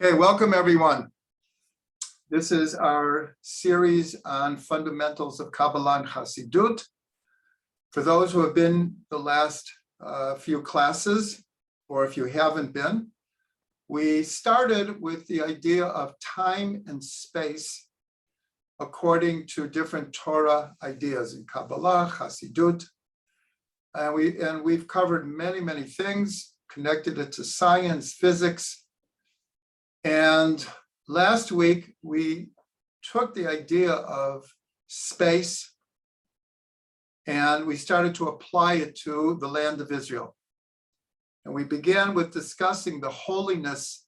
Okay, welcome everyone. This is our series on fundamentals of Kabbalah and Chassidut. For those who have been the last few classes, or if you haven't been, we started with the idea of time and space according to different Torah ideas in Kabbalah, Chassidut. And we've covered many things, connected it to science, physics. And last week, we took the idea of space and we started to apply it to the land of Israel. And we began with discussing the holiness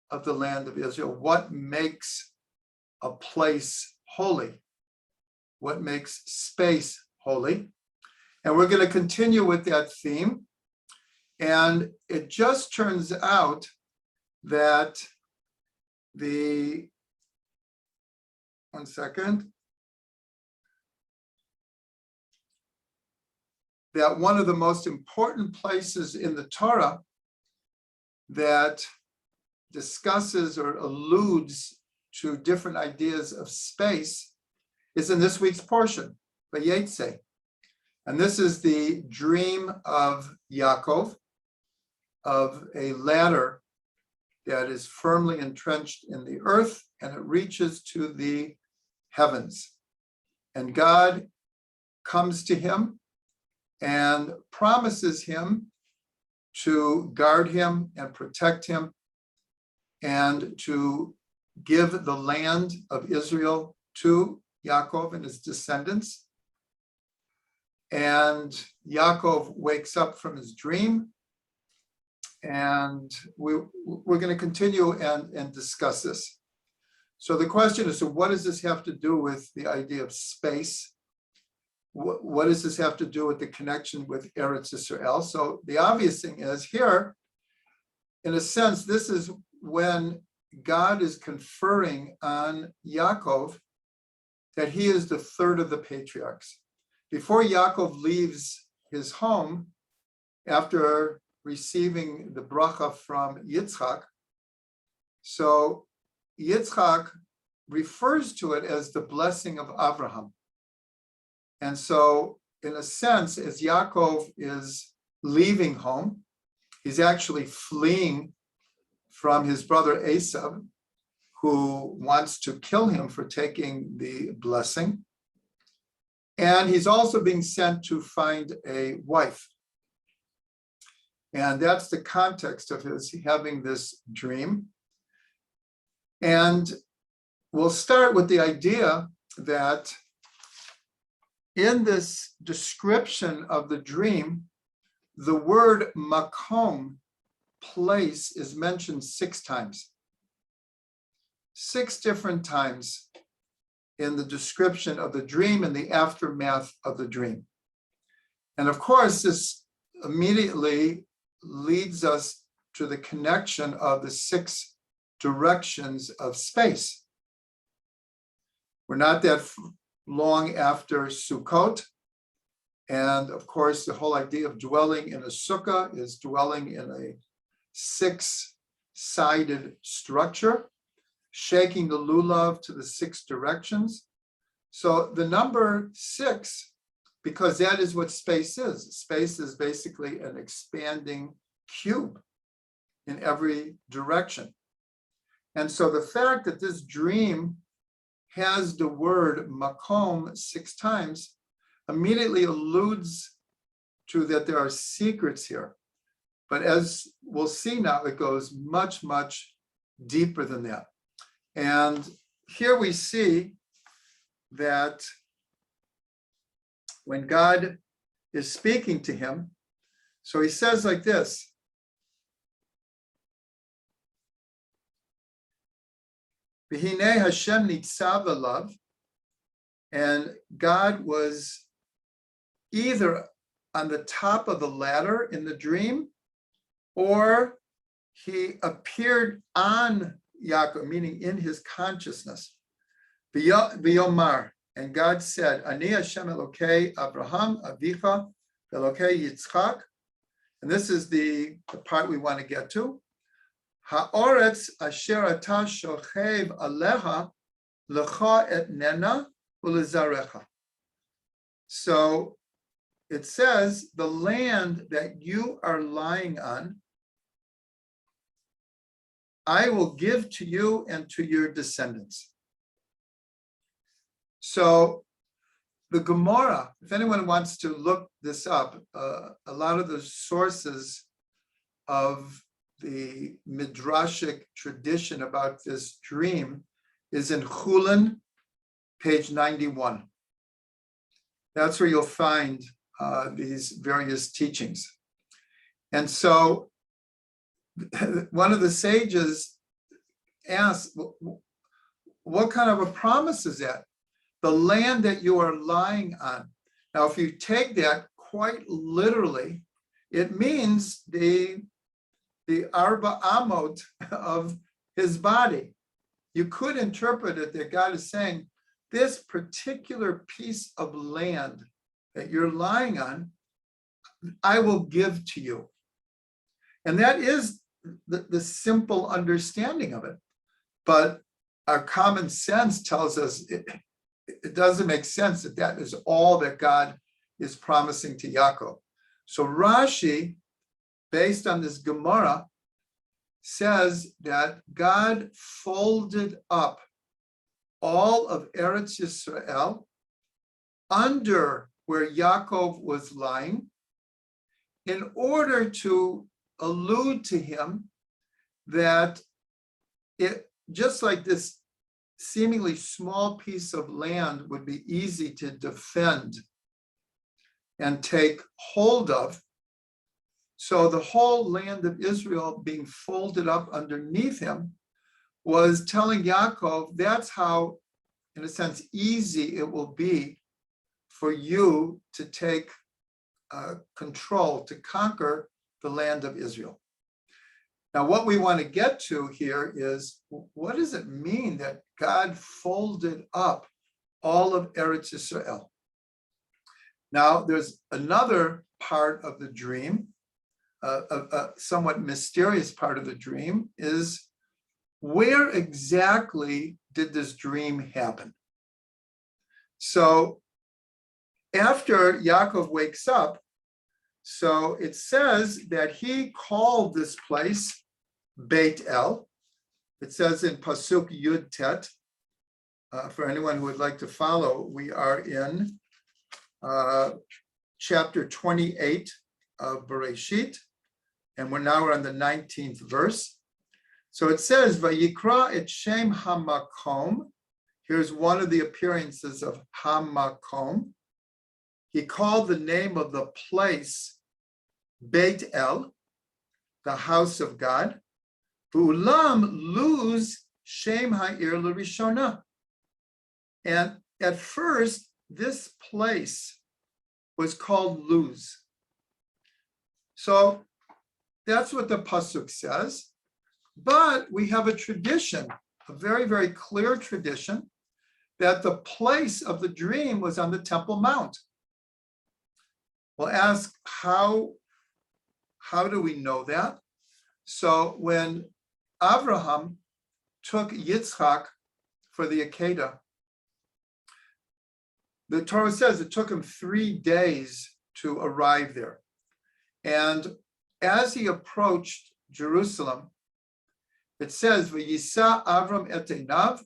of the land of Israel. What makes a place holy? What makes space holy? And we're going to continue with that theme. And it just turns out that that one of the most important places in the Torah that discusses or alludes to different ideas of space is in this week's portion, Vayetze. And this is the dream of Yaakov, of a ladder that is firmly entrenched in the earth and it reaches to the heavens. And God comes to him and promises him to guard him and protect him and to give the land of Israel to Yaakov and his descendants. And Yaakov wakes up from his dream. And we're going to continue and discuss this. So the question is, so what does this have to do with the idea of space? What does this have to do with the connection with Eretz Israel? So the obvious thing is here, in a sense, this is when God is conferring on Yaakov that he is the third of the patriarchs. Before Yaakov leaves his home, after receiving the bracha from Yitzchak. So Yitzchak refers to it as the blessing of Abraham. And so in a sense, as Yaakov is leaving home, he's actually fleeing from his brother Esav, who wants to kill him for taking the blessing. And he's also being sent to find a wife. And that's the context of his having this dream. And we'll start with the idea that in this description of the dream, the word makom, place, is mentioned 6 times. 6 different times in the description of the dream and the aftermath of the dream. And of course, this immediately leads us to the connection of the 6 directions of space. We're not that long after Sukkot. And of course, the whole idea of dwelling in a sukkah is dwelling in a 6-sided structure, shaking the lulav to the 6 directions. So the number 6, because that is what space is. Space is basically an expanding cube in every direction. And so the fact that this dream has the word makom 6 times immediately alludes to that there are secrets here. But as we'll see now, it goes much deeper than that. And here we see that when God is speaking to him, so he says like this, V'hinei Hashem nitzav alav, and God was either on the top of the ladder in the dream, or he appeared on Yaakov, meaning in his consciousness. V'yomar, and God said, Ani Hashem Elokei Abraham Avicha Elokei Yitzchak. And this is the part we want to get to. Ha'oretz asher ata shochev aleha lecha etnena ulezarecha. So it says, the land that you are lying on, I will give to you and to your descendants. So the Gemara, if anyone wants to look this up, a lot of the sources of the midrashic tradition about this dream is in Chulin, page 91. That's where you'll find these various teachings. And so one of the sages asked, what kind of a promise is that? The land that you are lying on. Now, if you take that quite literally, it means the Arba Amot of his body. You could interpret it that God is saying, this particular piece of land that you're lying on, I will give to you. And that is the simple understanding of it. But our common sense tells us it doesn't make sense that that is all that God is promising to Yaakov. So Rashi, based on this Gemara, says that God folded up all of Eretz Yisrael under where Yaakov was lying in order to allude to him that it, just like this seemingly small piece of land would be easy to defend and take hold of, so the whole land of Israel being folded up underneath him was telling Yaakov, that's how, in a sense, easy it will be for you to take control, to conquer the land of Israel. Now, what we want to get to here is, what does it mean that God folded up all of Eretz Yisrael? Now, there's another part of the dream, a somewhat mysterious part of the dream, is where exactly did this dream happen? So after Yaakov wakes up, so it says that he called this place Beit El. It says in Pasuk Yud Tet, for anyone who would like to follow, we are in chapter 28 of Bereshit, and we're on the 19th verse. So it says, Vayikra et Shem HaMakom. Here's one of the appearances of HaMakom. He called the name of the place Beit El, the house of God. V'ulam luz Shem Ha'ir L'Rishona. And at first, this place was called Luz. So that's what the pasuk says. But we have a tradition, a very, very clear tradition, that the place of the dream was on the Temple Mount. We'll ask, how do we know that? So when Abraham took Yitzchak for the Akedah, the Torah says it took him 3 days to arrive there. And as he approached Jerusalem, it says, V'yisa Avram et einav,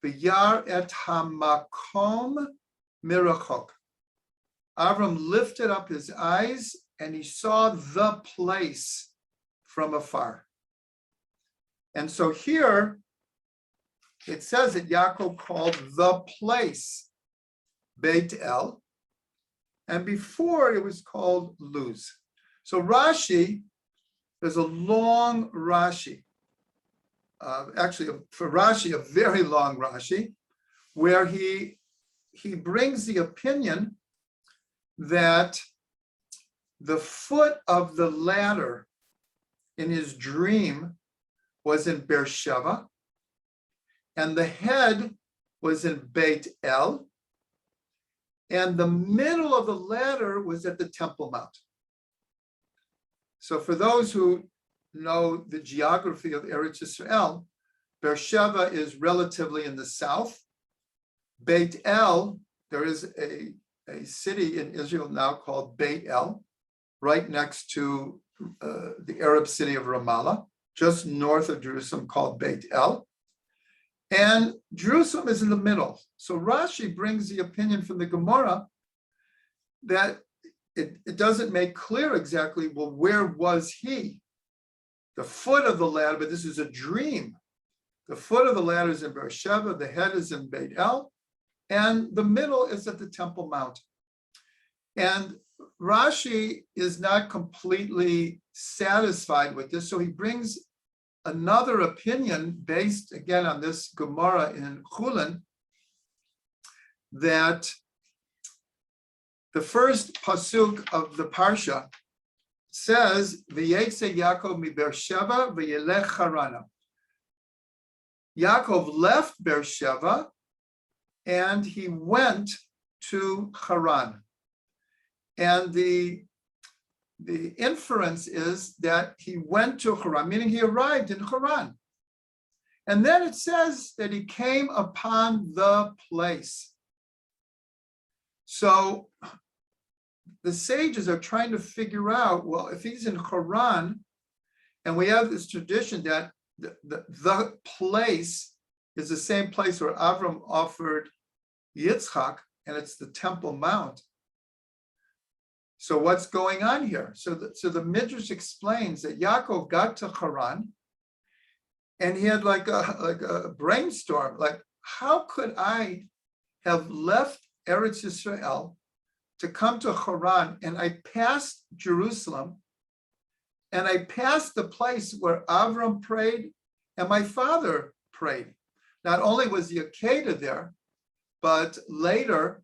v'yar et hamakom mirachok. Avram lifted up his eyes and he saw the place from afar. And so here it says that Yaakov called the place Beit El, and before it was called Luz. So Rashi, there's a long Rashi, actually for Rashi, a very long Rashi, where he brings the opinion that the foot of the ladder in his dream was in Beersheba, and the head was in Beit El, and the middle of the ladder was at the Temple Mount. So for those who know the geography of Eretz Yisrael, Beersheba is relatively in the south. Beit El, there is a city in Israel now called Beit El, right next to the Arab city of Ramallah, just north of Jerusalem, called Beit El. And Jerusalem is in the middle. So Rashi brings the opinion from the Gemara that it doesn't make clear exactly, well, where was he? The foot of the ladder, but this is a dream. The foot of the ladder is in Beersheba, the head is in Beit El, and the middle is at the Temple Mount. And Rashi is not completely satisfied with this, so he brings another opinion based again on this Gemara in Chulin, that the first pasuk of the parsha says, "V'yetze Yaakov mi Beersheba v'yelech Harana." Yaakov left Beersheba and he went to Haran. And the inference is that he went to Haran, meaning he arrived in Haran. And then it says that he came upon the place. So the sages are trying to figure out, well, if he's in Haran, and we have this tradition that the place is the same place where Avram offered Yitzchak, and it's the Temple Mount. So what's going on here? So the Midrash explains that Yaakov got to Haran, and he had like a brainstorm, like, how could I have left Eretz Yisrael to come to Haran, and I passed Jerusalem, and I passed the place where Avram prayed and my father prayed. Not only was the Akedah there, but later,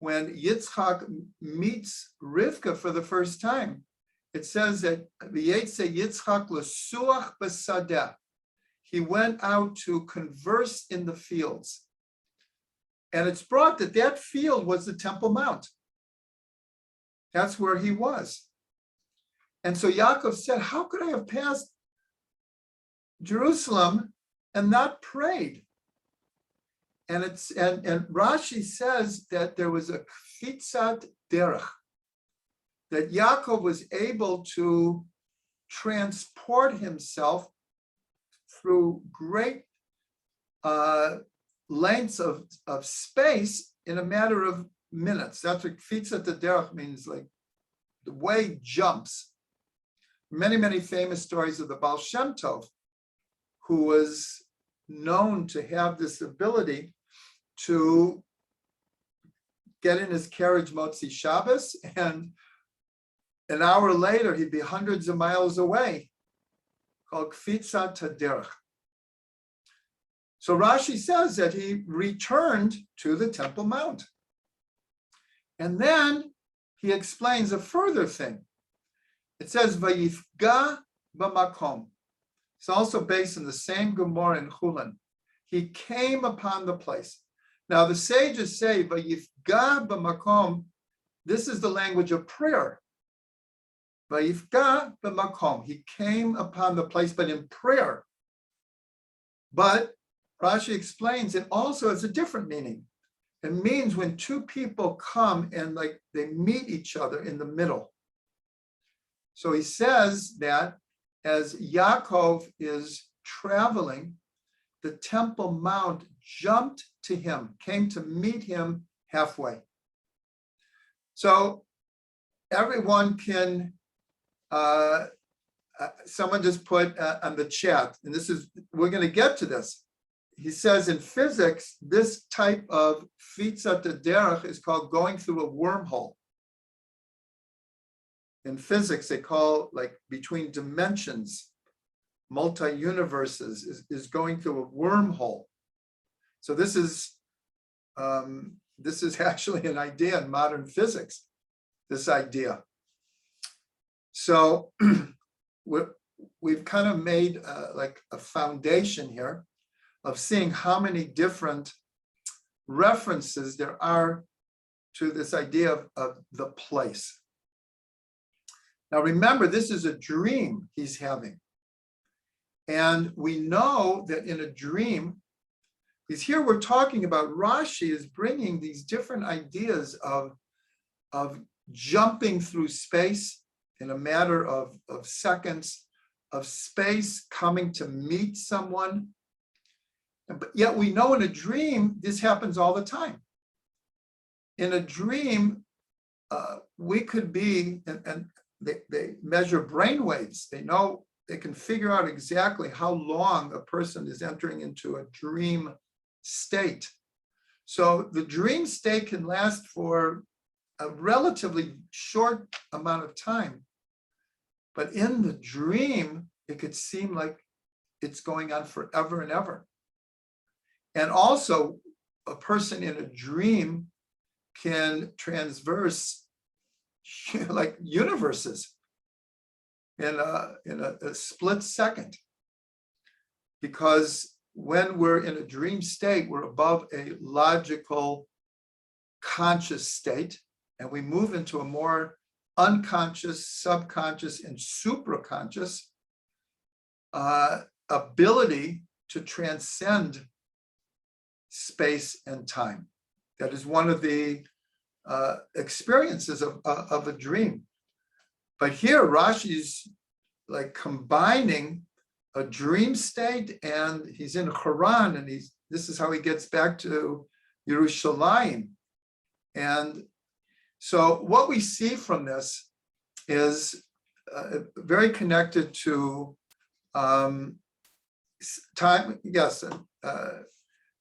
when Yitzchak meets Rivka for the first time, it says that V'yetze Yitzchak l'suach b'sadeh. He went out to converse in the fields. And it's brought that field was the Temple Mount. That's where he was. And so Yaakov said, how could I have passed Jerusalem and not prayed? And Rashi says that there was a kfitzat derech, that Yaakov was able to transport himself through great lengths of space in a matter of minutes. That's what kfitzat derech means, like the way jumps. Many, many famous stories of the Baal Shem Tov, who was known to have this ability to get in his carriage Motzi Shabbos, and an hour later he'd be hundreds of miles away, called Kfitzat Derech. So Rashi says that he returned to the Temple Mount. And then he explains a further thing. It says, Vayifga b'makom. It's also based on the same Gemara in Chulin. He came upon the place. Now the sages say, Vayifga b'makom, this is the language of prayer. Vayifga b'makom, he came upon the place, but in prayer. But Rashi explains it also has a different meaning. It means when two people come and like they meet each other in the middle. So he says that as Yaakov is traveling, the Temple Mount jumped to him, came to meet him halfway. So everyone can, someone just put on the chat, and this is, we're going to get to this. He says in physics, this type of kfitzat derech is called going through a wormhole. In physics, they call like between dimensions, multi-universes is going through a wormhole. So this is actually an idea in modern physics, this idea. So we've kind of made like a foundation here of seeing how many different references there are to this idea of the place. Now remember, this is a dream he's having. And we know that in a dream, because here we're talking about Rashi is bringing these different ideas of jumping through space in a matter of seconds, of space coming to meet someone. But yet we know in a dream, this happens all the time. In a dream, we could be, and they measure brain waves. They know, they can figure out exactly how long a person is entering into a dream state. So the dream state can last for a relatively short amount of time. But in the dream, it could seem like it's going on forever and ever. And also, a person in a dream can transverse like universes in a split second. Because when we're in a dream state, we're above a logical conscious state, and we move into a more unconscious, subconscious, and supraconscious ability to transcend space and time. That is one of the experiences of a dream. But here Rashi's like combining a dream state, and he's in Haran, and this is how he gets back to Yerushalayim. And so what we see from this is very connected to time. Yes,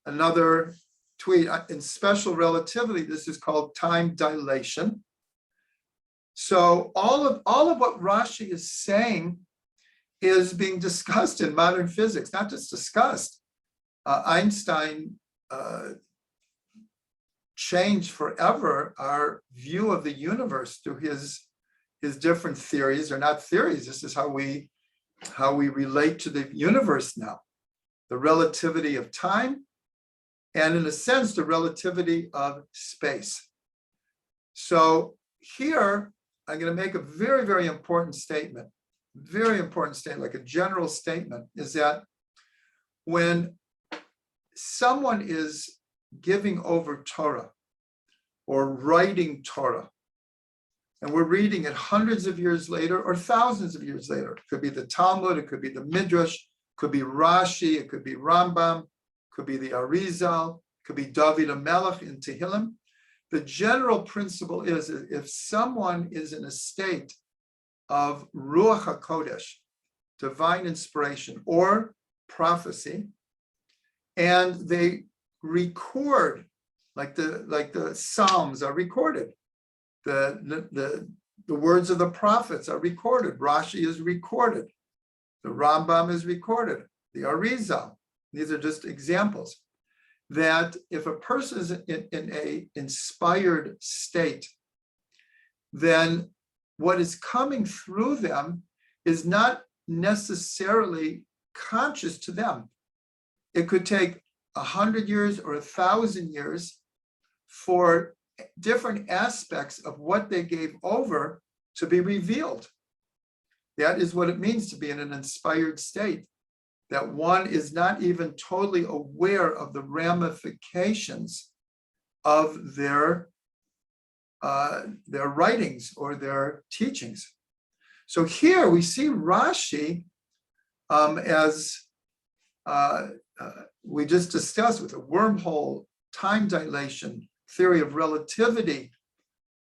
another tweet in special relativity. This is called time dilation. So all of what Rashi is saying is being discussed in modern physics, not just discussed. Einstein changed forever our view of the universe through his different theories. They're not theories. This is how we relate to the universe now. The relativity of time, and in a sense, the relativity of space. So here, I'm going to make a very, very important statement, like a general statement, is that when someone is giving over Torah or writing Torah, and we're reading it hundreds of years later or thousands of years later, it could be the Talmud, it could be the Midrash, it could be Rashi, it could be Rambam, could be the Arizal, could be David HaMelech in Tehillim. The general principle is if someone is in a state of Ruach HaKodesh, divine inspiration or prophecy, and they record, like the Psalms are recorded, the words of the prophets are recorded, Rashi is recorded, the Rambam is recorded, the Arizal. These are just examples. That if a person is in an inspired state, then what is coming through them is not necessarily conscious to them. It could take 100 years or 1,000 years for different aspects of what they gave over to be revealed. That is what it means to be in an inspired state, that one is not even totally aware of the ramifications of their writings or their teachings. So here we see Rashi as we just discussed with a wormhole, time dilation, theory of relativity.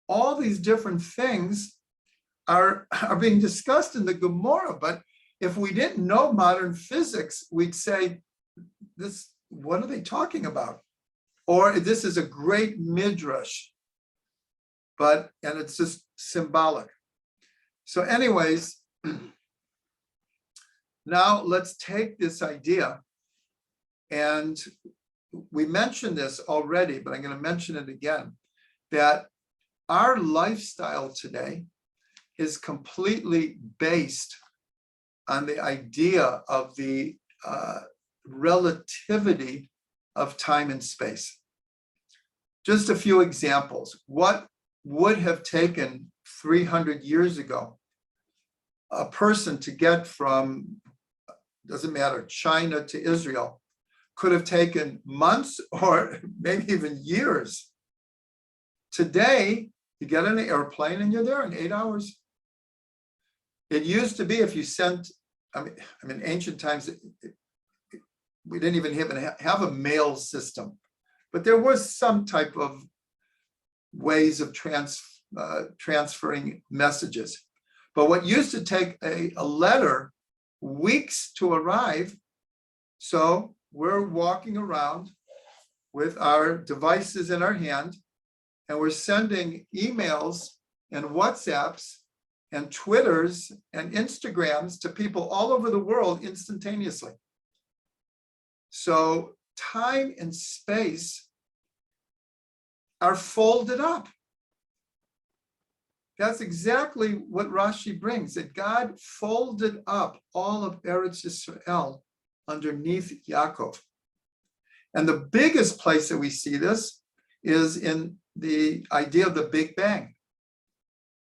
All these different things are being discussed in the Gemara, but if we didn't know modern physics, we'd say, "This, what are they talking about?" Or this is a great midrash, and it's just symbolic. So anyways, now let's take this idea, and we mentioned this already, but I'm going to mention it again, that our lifestyle today is completely based on the idea of the relativity of time and space. Just a few examples. What would have taken 300 years ago a person to get from doesn't matter, China to Israel, could have taken months or maybe even years. Today, you get on an airplane and you're there in 8 hours. It used to be if you sent, I mean, ancient times, we didn't even have a mail system, but there was some type of ways of transferring messages. But what used to take a letter weeks to arrive, so we're walking around with our devices in our hand, and we're sending emails and WhatsApps and Twitters and Instagrams to people all over the world instantaneously. So time and space are folded up. That's exactly what Rashi brings, that God folded up all of Eretz Yisrael underneath Yaakov. And the biggest place that we see this is in the idea of the Big Bang,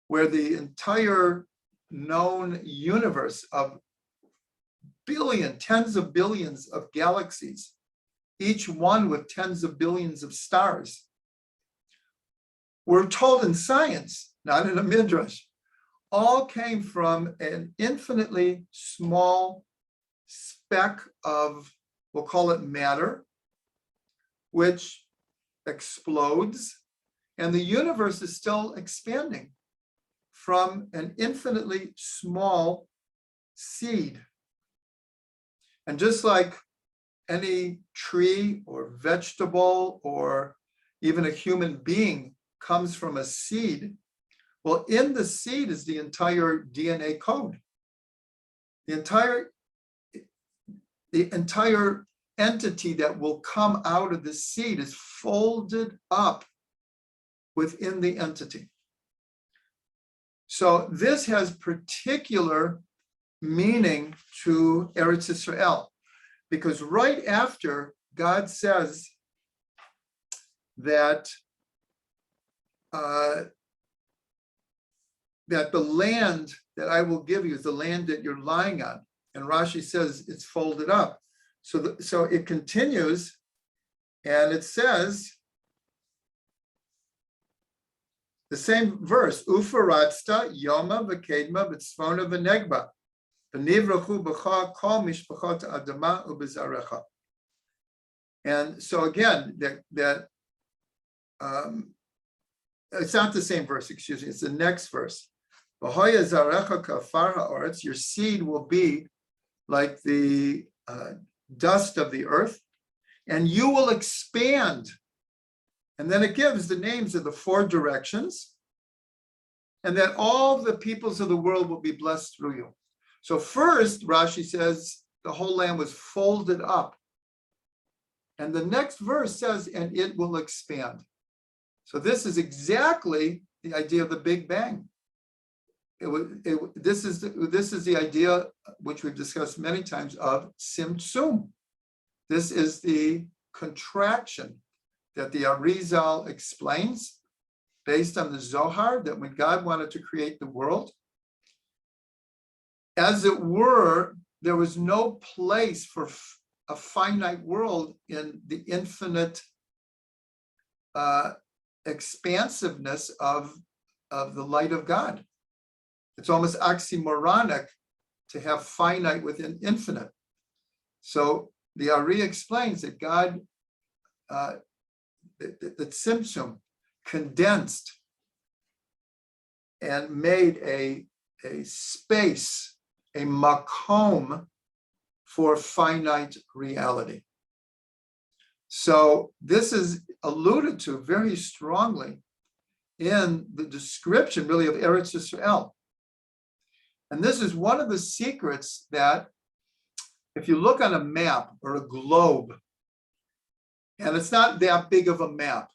where the entire known universe of tens of billions of galaxies, each one with tens of billions of stars, we're told in science, not in a midrash, all came from an infinitely small speck of, we'll call it matter, which explodes, and the universe is still expanding from an infinitely small seed. And just like any tree or vegetable or even a human being comes from a seed, well, in the seed is the entire DNA code. The entire entity that will come out of the seed is folded up within the entity. So this has particular meaning to Eretz Yisrael, because right after God says that that the land that I will give you is the land that you're lying on, and Rashi says it's folded up. So it continues, and it says the same verse: Ufaratzta yoma v'kedma v'tzvona v'negba v'nivrachu b'cha kol mishpachot adama u'b'zarecha. And so again, that it's not the same verse, excuse me, it's the next verse. V'hoya zarecha kafar ha'aretz, your seed will be like the dust of the earth, and you will expand. And then it gives the names of the 4 directions, and that all the peoples of the world will be blessed through you. So first, Rashi says the whole land was folded up. And the next verse says, and it will expand. So this is exactly the idea of the Big Bang. This is the idea, which we've discussed many times, of Tzimtzum. This is the contraction that the Arizal explains based on the Zohar, that when God wanted to create the world, as it were, there was no place for a finite world in the infinite expansiveness of the light of God. It's almost oxymoronic to have finite within infinite. So the Ari explains that God, the Tzimtzum, condensed and made a space, a makom for finite reality. So this is alluded to very strongly in the description, really, of Eretz Yisrael. And this is one of the secrets that, if you look on a map or a globe, and it's not that big of a map,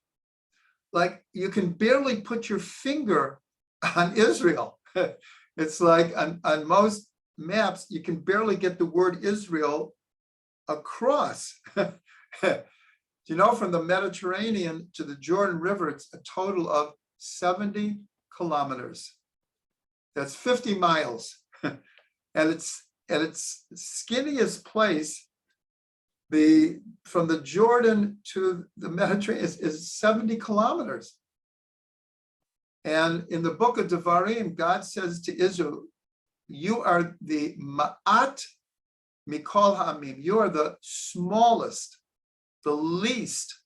like you can barely put your finger on Israel. It's like on most maps, you can barely get the word Israel across. You know, from the Mediterranean to the Jordan River, it's a total of 70 kilometers. That's 50 miles. And it's at its skinniest place, from the Jordan to the Mediterranean is 70 kilometers. And in the book of Devarim, God says to Israel, you are the ma'at mikol ha'amim. You are the smallest, the least.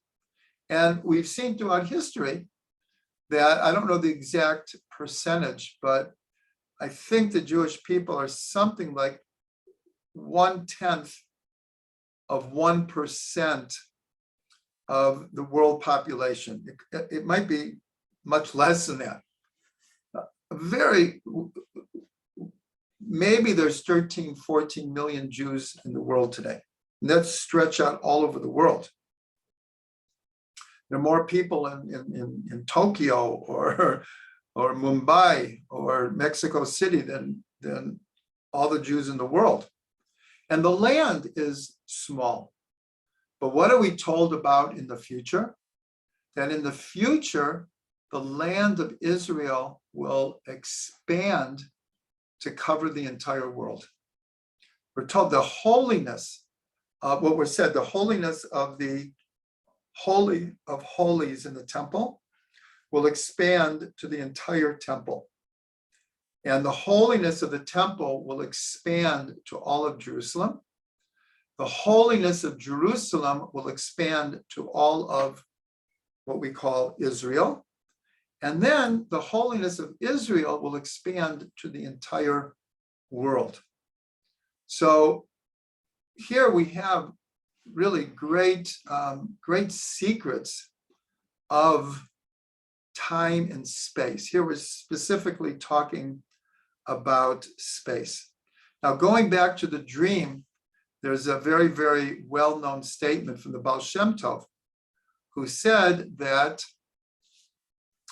And we've seen throughout history that, I don't know the exact percentage, but I think the Jewish people are something like 1/10 of 1% of the world population. It might be much less than that. Maybe there's 13, 14 million Jews in the world today. And that's stretched out all over the world. There are more people in Tokyo or Mumbai or Mexico City than all the Jews in the world. And the land is small. But what are we told about in the future? That in the future, the land of Israel will expand to cover the entire world. We're told the holiness of what was said, the holiness of the Holy of Holies in the temple will expand to the entire temple. And the holiness of the temple will expand to all of Jerusalem. The holiness of Jerusalem will expand to all of what we call Israel. And then the holiness of Israel will expand to the entire world. So here we have really great secrets of time and space. Here we're specifically talking about space. Now, going back to the dream, there's a very, very well-known statement from the Baal Shem Tov, who said that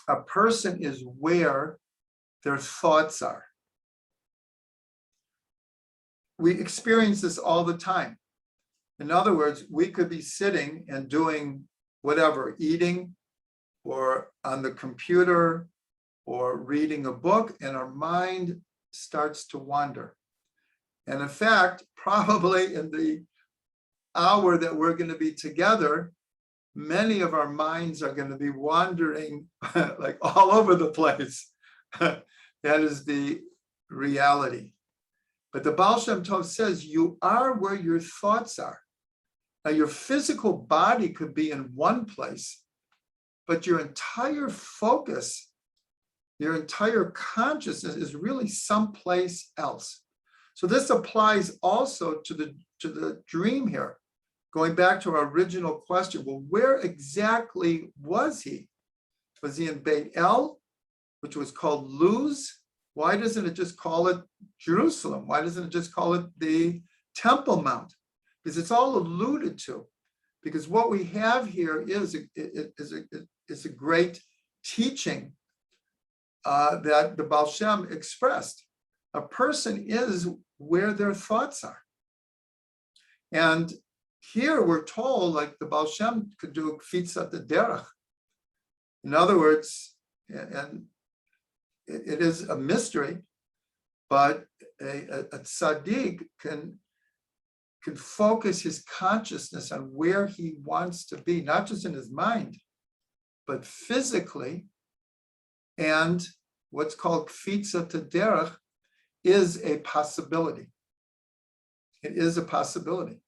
a person is where their thoughts are. We experience this all the time. In other words, we could be sitting and doing whatever, eating or on the computer or reading a book, and our mind starts to wander. And in fact, probably in the hour that we're going to be together, many of our minds are going to be wandering like all over the place. That is the reality. But the Baal Shem Tov says you are where your thoughts are. Now, your physical body could be in one place, but your entire focus, your entire consciousness is really someplace else. So this applies also to the dream here. Going back to our original question, well, where exactly was he? Was he in Beit El, which was called Luz? Why doesn't it just call it Jerusalem? Why doesn't it just call it the Temple Mount? Because it's all alluded to. Because what we have here is a great teaching that the Baal Shem expressed. A person is where their thoughts are. And here we're told, like the Baal Shem could do a kfitzat derech. In other words, and it is a mystery, but a tzaddik can focus his consciousness on where he wants to be, not just in his mind, but physically. And what's called kfitzat derech is a possibility. It is a possibility.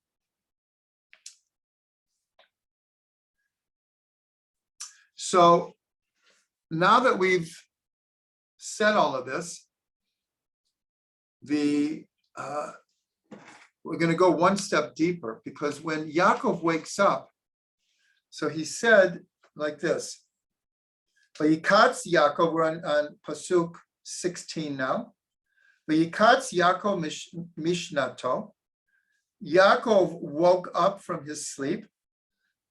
So now that we've said all of this, we're going to go one step deeper, because when Yaakov wakes up, so he said like this, Vayikatz Yaakov, we're on Pasuk 16 now. Vayikatz Yaakov mishnato. Yaakov woke up from his sleep.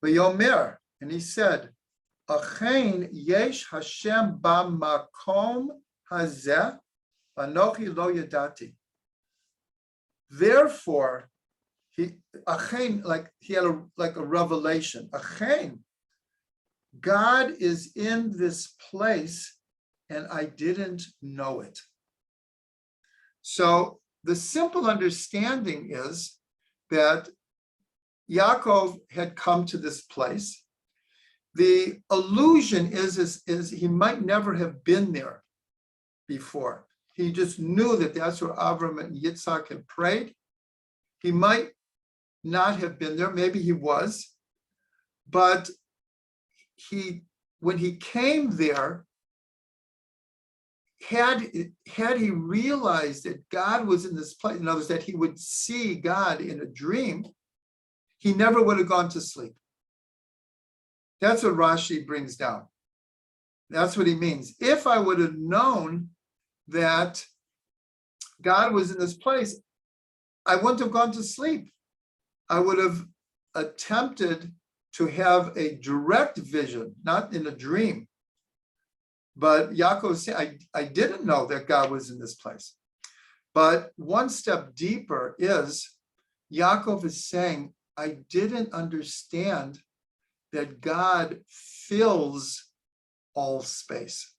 Vayomer, and he said, Achein yesh Hashem b'makom hazeh, v'anochi lo yadati. Therefore, he had a revelation. Achein, God is in this place, and I didn't know it. So the simple understanding is that Yaakov had come to this place. The illusion is he might never have been there before. He just knew that that's where Avram and Yitzhak had prayed. He might not have been there. Maybe he was. But when he came there, had he realized that God was in this place, in other words, that he would see God in a dream, he never would have gone to sleep. That's what Rashi brings down. That's what he means. If I would have known that God was in this place, I wouldn't have gone to sleep. I would have attempted to have a direct vision, not in a dream. But Yaakov said, I didn't know that God was in this place. But one step deeper is, Yaakov is saying, I didn't understand that God fills all space.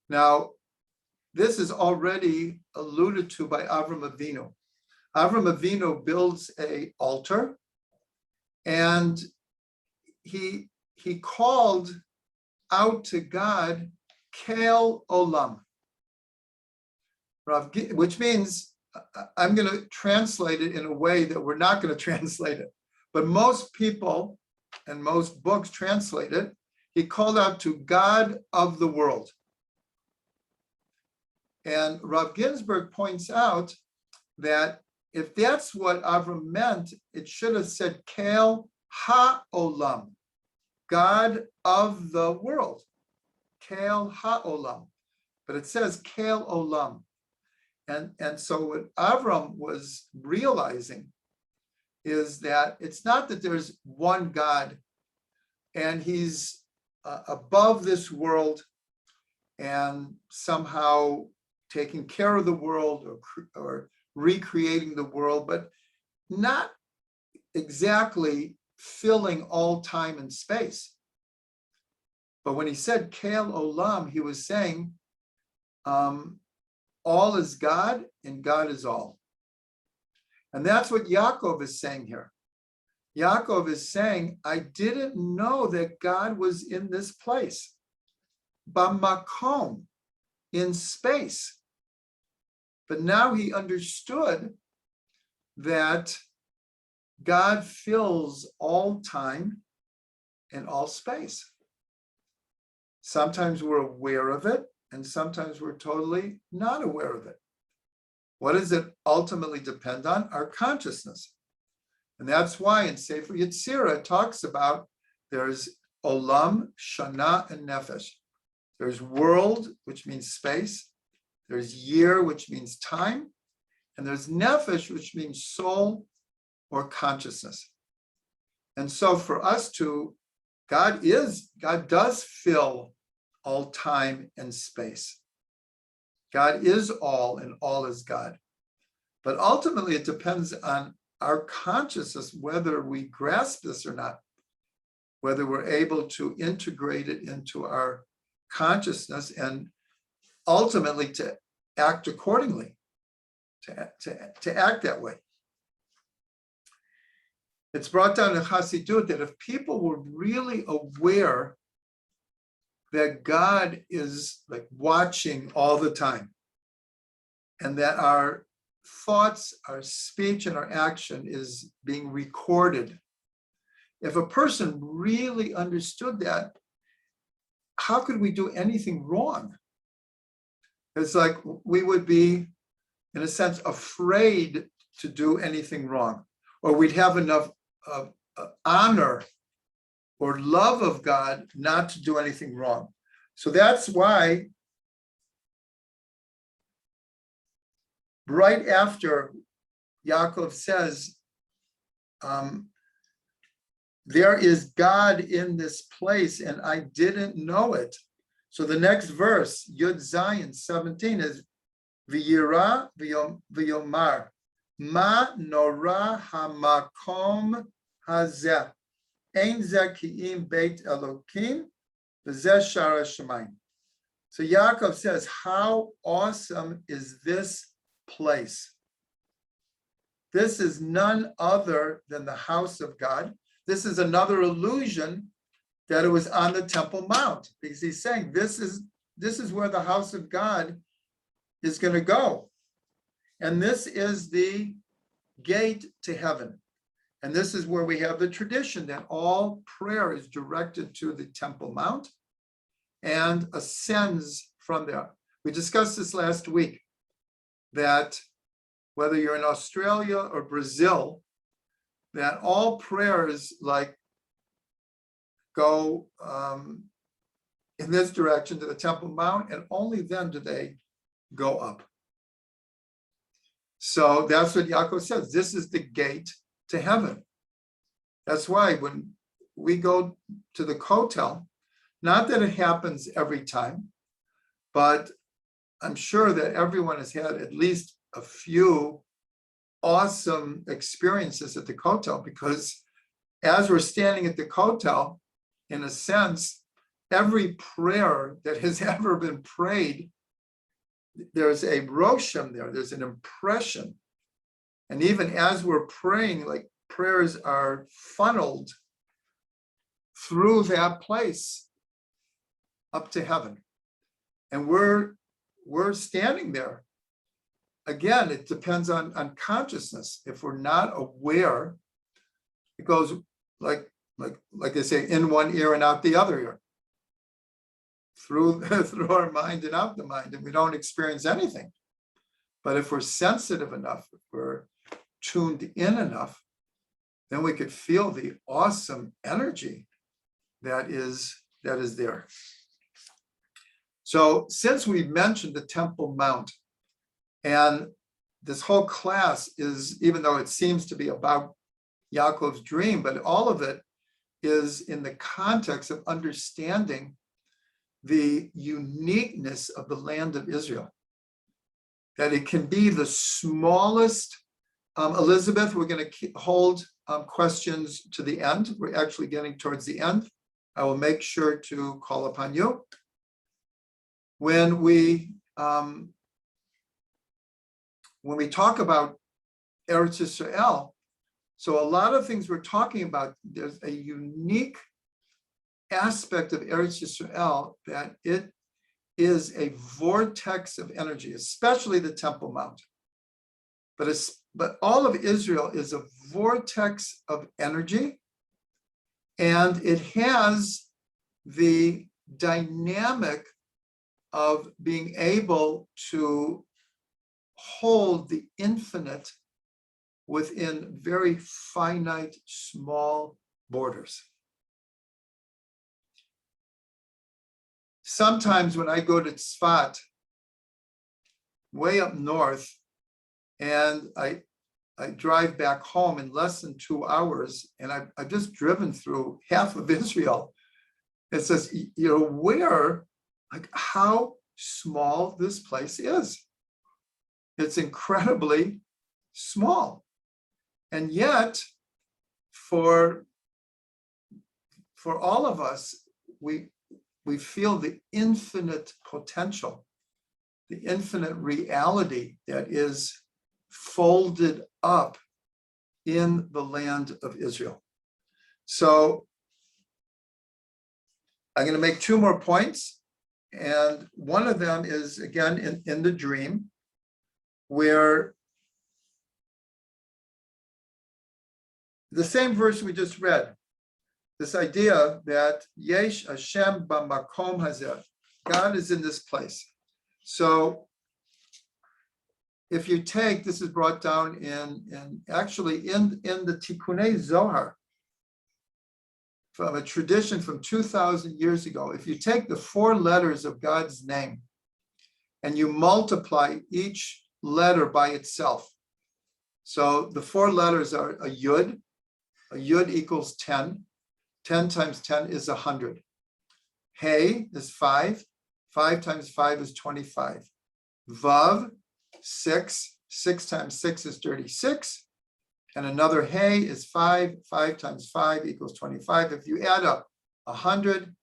Now, this is already alluded to by Avram Avinu. Avram Avinu builds an altar, and he called out to God, Kel Olam, which means, I'm going to translate it in a way that we're not going to translate it, but most people and most books translate it. He called out to God of the world. And Rav Ginsburg points out that if that's what Avram meant, it should have said Kel HaOlam, God of the world, Kel HaOlam. But it says Kel Olam. And so what Avram was realizing is that it's not that there's one God and he's above this world and somehow taking care of the world or recreating the world, but not exactly filling all time and space. But when he said Kel Olam, he was saying all is God and God is all. And that's what Yaakov is saying here. Yaakov is saying, I didn't know that God was in this place, bamakom, in space. But now he understood that God fills all time and all space. Sometimes we're aware of it, and sometimes we're totally not aware of it. What does it ultimately depend on? Our consciousness. And that's why in Sefer Yetzirah it talks about there's Olam, Shana, and Nefesh. There's world, which means space. There's year, which means time. And there's Nefesh, which means soul or consciousness. And so for us God does fill all time and space. God is all and all is God. But ultimately it depends on our consciousness, whether we grasp this or not, whether we're able to integrate it into our consciousness and ultimately to act accordingly, to act that way. It's brought down in Chassidut that if people were really aware that God is like watching all the time, and that our thoughts, our speech, and our action is being recorded. If a person really understood that, how could we do anything wrong? It's like we would be, in a sense, afraid to do anything wrong, or we'd have enough honor or love of God not to do anything wrong. So that's why right after Yaakov says, there is God in this place and I didn't know it. So the next verse, Yud Zayin 17 is V'yira v'yomar ma nora hamakom hazeh ein zeh ki'im beit Elokim v'zeh shara shemayim. So Yaakov says, how awesome is this place. This is none other than the house of God. This is another illusion that it was on the Temple Mount, because he's saying this is where the house of God is going to go. And this is the gate to heaven. And this is where we have the tradition that all prayer is directed to the Temple Mount and ascends from there. We discussed this last week, that whether you're in Australia or Brazil, that all prayers like go in this direction to the Temple Mount, and only then do they go up. So that's what Yaakov says. This is the gate to heaven. That's why when we go to the Kotel, not that it happens every time, but I'm sure that everyone has had at least a few awesome experiences at the Kotel, because as we're standing at the Kotel, in a sense, every prayer that has ever been prayed, there's a rosham there, there's an impression. And even as we're praying, like prayers are funneled through that place up to heaven. And we're standing there. Again, it depends on consciousness. If we're not aware, it goes like they say, in one ear and out the other ear, through our mind and out the mind, and we don't experience anything. But if we're sensitive enough, if we're tuned in enough, then we could feel the awesome energy that is there. So since we've mentioned the Temple Mount, and this whole class is, even though it seems to be about Yaakov's dream, but all of it is in the context of understanding the uniqueness of the land of Israel. That it can be the smallest. Elizabeth, we're going to hold questions to the end. We're actually getting towards the end. I will make sure to call upon you. When we talk about Eretz Yisrael, so a lot of things we're talking about, there's a unique aspect of Eretz Yisrael, that it is a vortex of energy, especially the Temple Mount. But all of Israel is a vortex of energy, and it has the dynamic of being able to hold the infinite within very finite, small borders. Sometimes when I go to Tzfat, way up north, and I drive back home in less than 2 hours, and I've just driven through half of Israel, it says, you're aware like how small this place is. It's incredibly small. And yet, for all of us, we feel the infinite potential, the infinite reality that is folded up in the land of Israel. So I'm going to make 2 more points. And one of them is, again, in the dream, where the same verse we just read, this idea that Yesh Hashem b'makom hazeh, God is in this place. So if you take, this is brought down in the Tikkunei Zohar, from a tradition from 2,000 years ago. If you take the 4 letters of God's name and you multiply each letter by itself, so the 4 letters are a yud equals 10, 10 times 10 is 100. Hey is 5, 5 times 5 is 25. Vav, 6, 6 times 6 is 36. And another hey is 5, 5 times 5 equals 25. If you add up 100,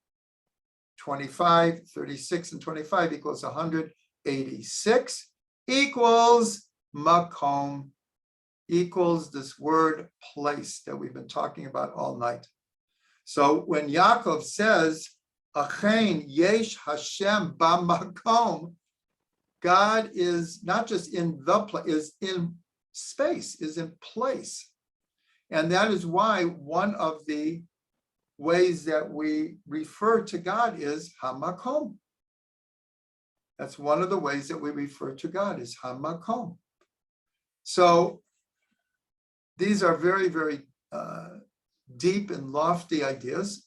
25, 36, and 25 equals 186, equals makom equals this word place that we've been talking about all night. So when Yaakov says, Achen yesh Hashem bamakom, God is not just in the place, is in space, is in place. And that is why one of the ways that we refer to God is hamakom. That's one of the ways that we refer to God is hamakom. So these are very, very deep and lofty ideas,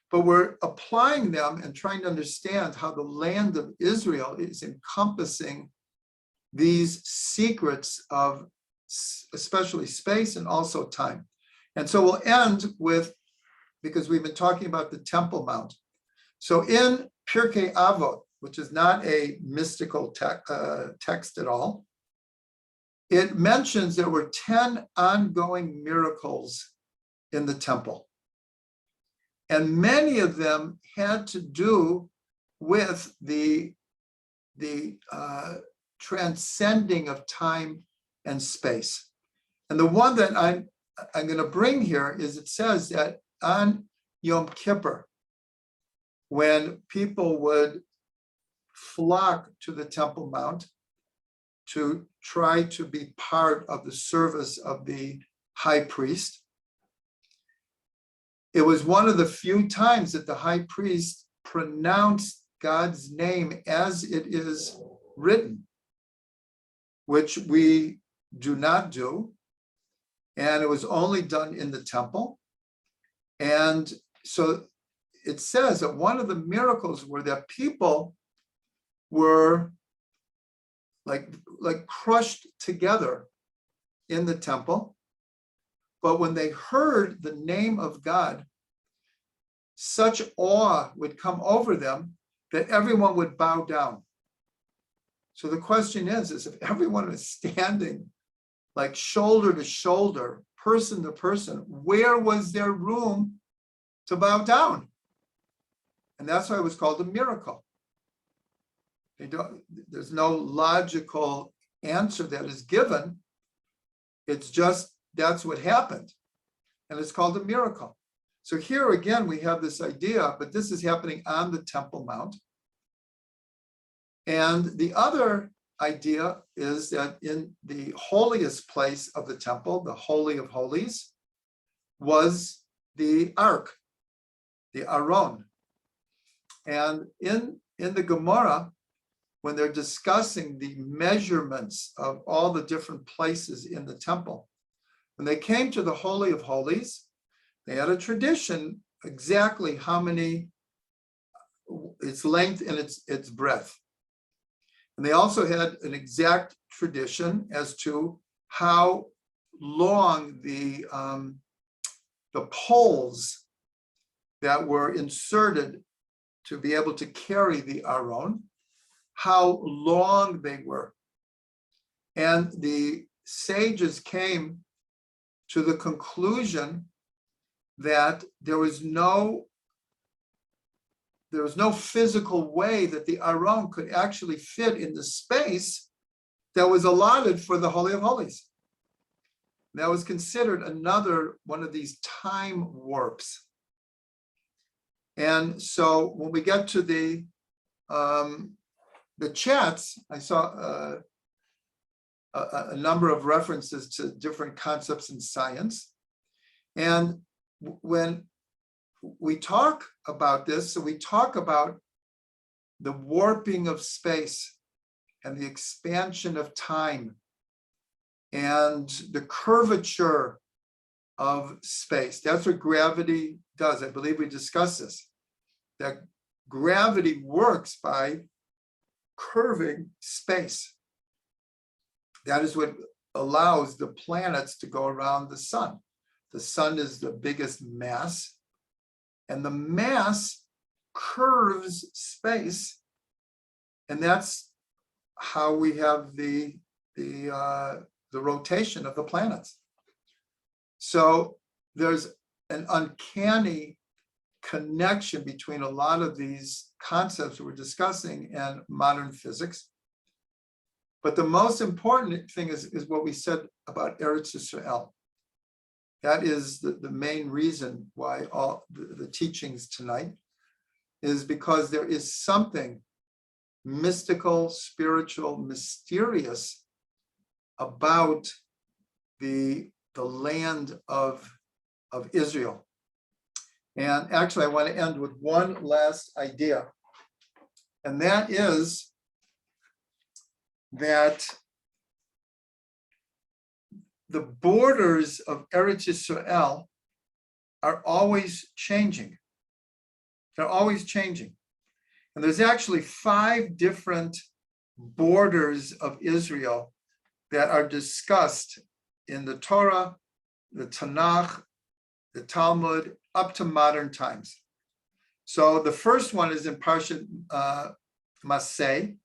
but we're applying them and trying to understand how the land of Israel is encompassing these secrets of especially space and also time. And so we'll end with, because we've been talking about the Temple Mount. So in Pirkei Avot, which is not a mystical text at all, it mentions there were 10 ongoing miracles in the temple. And many of them had to do with the transcending of time and space. And the one that I'm going to bring here is, it says that on Yom Kippur, when people would flock to the Temple Mount to try to be part of the service of the high priest, it was one of the few times that the high priest pronounced God's name as it is written, which we do not do. And it was only done in the temple. And so it says that one of the miracles were that people were like crushed together in the temple. But when they heard the name of God, such awe would come over them that everyone would bow down. So the question is if everyone is standing like shoulder to shoulder, person to person, where was there room to bow down? And that's why it was called a miracle. There's no logical answer that is given. It's just, that's what happened. And it's called a miracle. So here again, we have this idea, but this is happening on the Temple Mount. And the other idea is that in the holiest place of the temple, the Holy of Holies, was the Ark, the Aron. And in the Gemara, when they're discussing the measurements of all the different places in the temple, when they came to the Holy of Holies, they had a tradition exactly how many, its length and its breadth. And they also had an exact tradition as to how long the poles that were inserted to be able to carry the Aron, how long they were. And the sages came to the conclusion that there was no physical way that the Aron could actually fit in the space that was allotted for the Holy of Holies. That was considered another one of these time warps. And so when we get to the chats, I saw a number of references to different concepts in science. And when we talk about this, so we talk about the warping of space and the expansion of time and the curvature of space. That's what gravity does. I believe we discussed this, that gravity works by curving space. That is what allows the planets to go around the sun. The sun is the biggest mass, and the mass curves space, and that's how we have the rotation of the planets. So there's an uncanny connection between a lot of these concepts we're discussing and modern physics. But the most important thing is what we said about Eretz Yisrael. That is the main reason why all the teachings tonight is because there is something mystical, spiritual, mysterious about the land of Israel. And actually, I want to end with one last idea, and that is that the borders of Eretz Yisrael are always changing. They're always changing. And there's actually 5 different borders of Israel that are discussed in the Torah, the Tanakh, the Talmud, up to modern times. So the first one is in Parshat Maseh,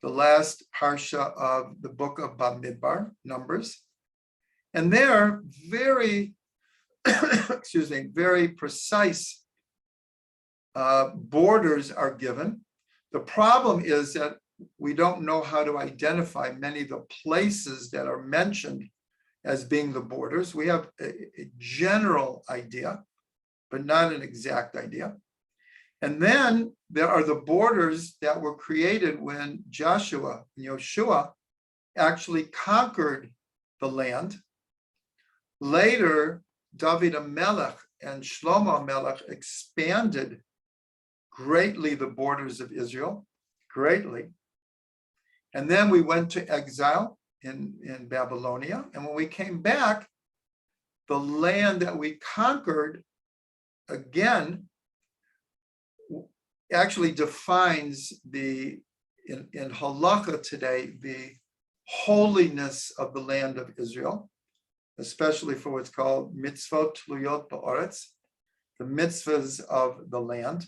the last parsha of the book of Bamidbar, Numbers. And there, very, very precise borders are given. The problem is that we don't know how to identify many of the places that are mentioned as being the borders. We have a general idea, but not an exact idea. And then there are the borders that were created when Joshua and Yoshua actually conquered the land. Later, David HaMelech and Shlomo HaMelech expanded greatly the borders of Israel, greatly. And then we went to exile in Babylonia. And when we came back, the land that we conquered, again, actually defines in Halacha today, the holiness of the land of Israel, especially for what's called mitzvot tluyot ba'aretz, the mitzvahs of the land.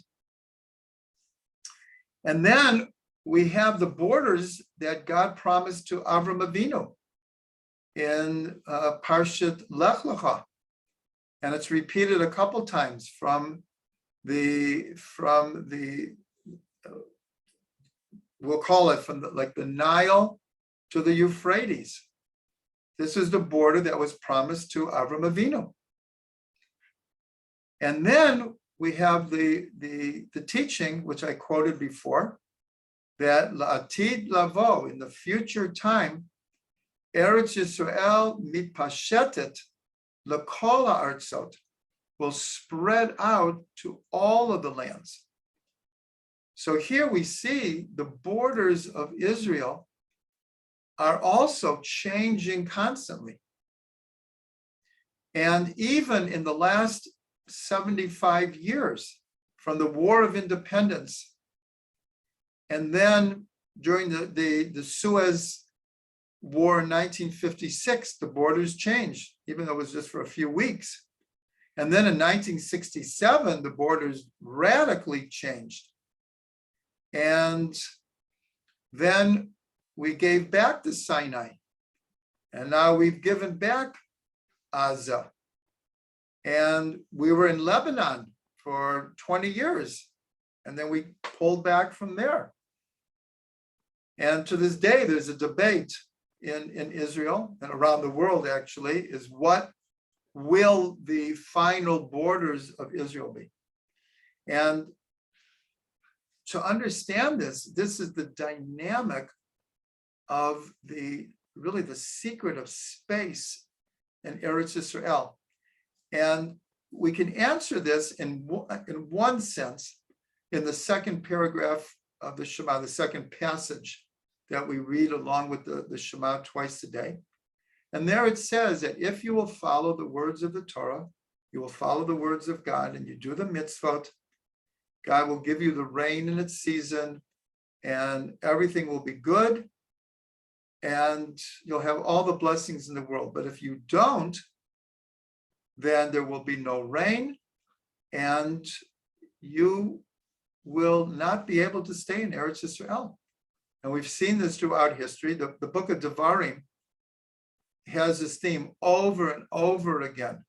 And then we have the borders that God promised to Avram Avinu in Parshat Lech Lecha. And it's repeated a couple times from the we'll call it from the Nile to the Euphrates. This is the border that was promised to Avram Avinu. And then we have the teaching, which I quoted before, that la'atid lavo, in the future time, Eretz Yisrael mitpashetet l'kol ha'artzot, will spread out to all of the lands. So here we see the borders of Israel are also changing constantly. And even in the last 75 years, from the War of Independence, and then during the Suez War in 1956, the borders changed, even though it was just for a few weeks. And then in 1967, the borders radically changed. And then we gave back the Sinai. And now we've given back Gaza. And we were in Lebanon for 20 years. And then we pulled back from there. And to this day, there's a debate in Israel and around the world, actually, is what will the final borders of Israel be? And to understand this is the dynamic of really the secret of space in Eretz Yisrael. And we can answer this in one sense in the second paragraph of the Shema, the second passage that we read along with the Shema twice a day. And there it says that if you will follow the words of the Torah, you will follow the words of God, and you do the mitzvot, God will give you the rain in its season, and everything will be good, and you'll have all the blessings in the world. But if you don't, then there will be no rain, and you will not be able to stay in Eretz Yisrael. And we've seen this throughout history. The book of Devarim has this theme over and over again.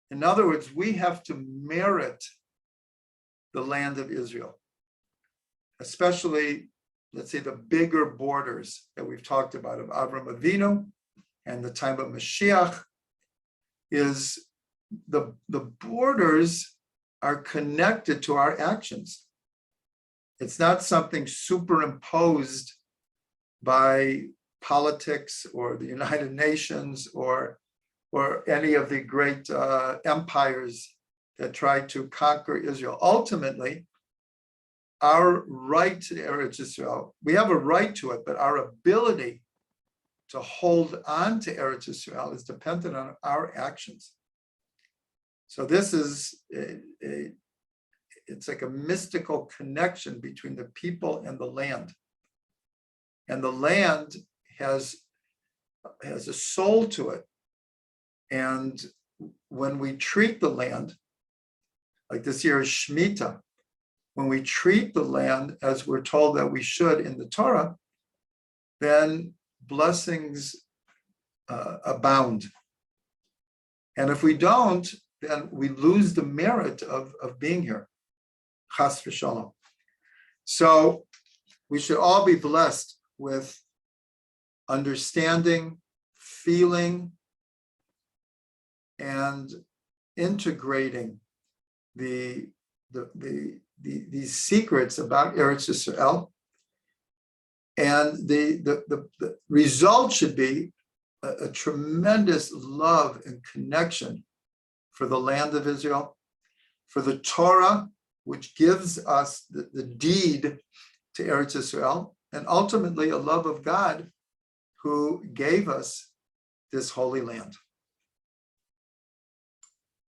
In other words, we have to merit the land of Israel, especially let's say, the bigger borders that we've talked about of Avram Avinu and the time of Mashiach, is the borders are connected to our actions. It's not something superimposed by politics or the United Nations or any of the great empires that tried to conquer Israel. Ultimately, our right to Eretz Yisrael, we have a right to it, but our ability to hold on to Eretz Yisrael is dependent on our actions. So this is it's like a mystical connection between the people and the land. And the land has a soul to it. And when we treat the land, like this year is Shemitah, when we treat the land as we're told that we should in the Torah, then blessings abound. And if we don't, then we lose the merit of being here. Chas v'shalom. So we should all be blessed with understanding, feeling, and integrating these secrets about Eretz Yisrael. And the result should be a tremendous love and connection for the land of Israel, for the Torah, which gives us the deed to Eretz Yisrael, and ultimately a love of God who gave us this holy land.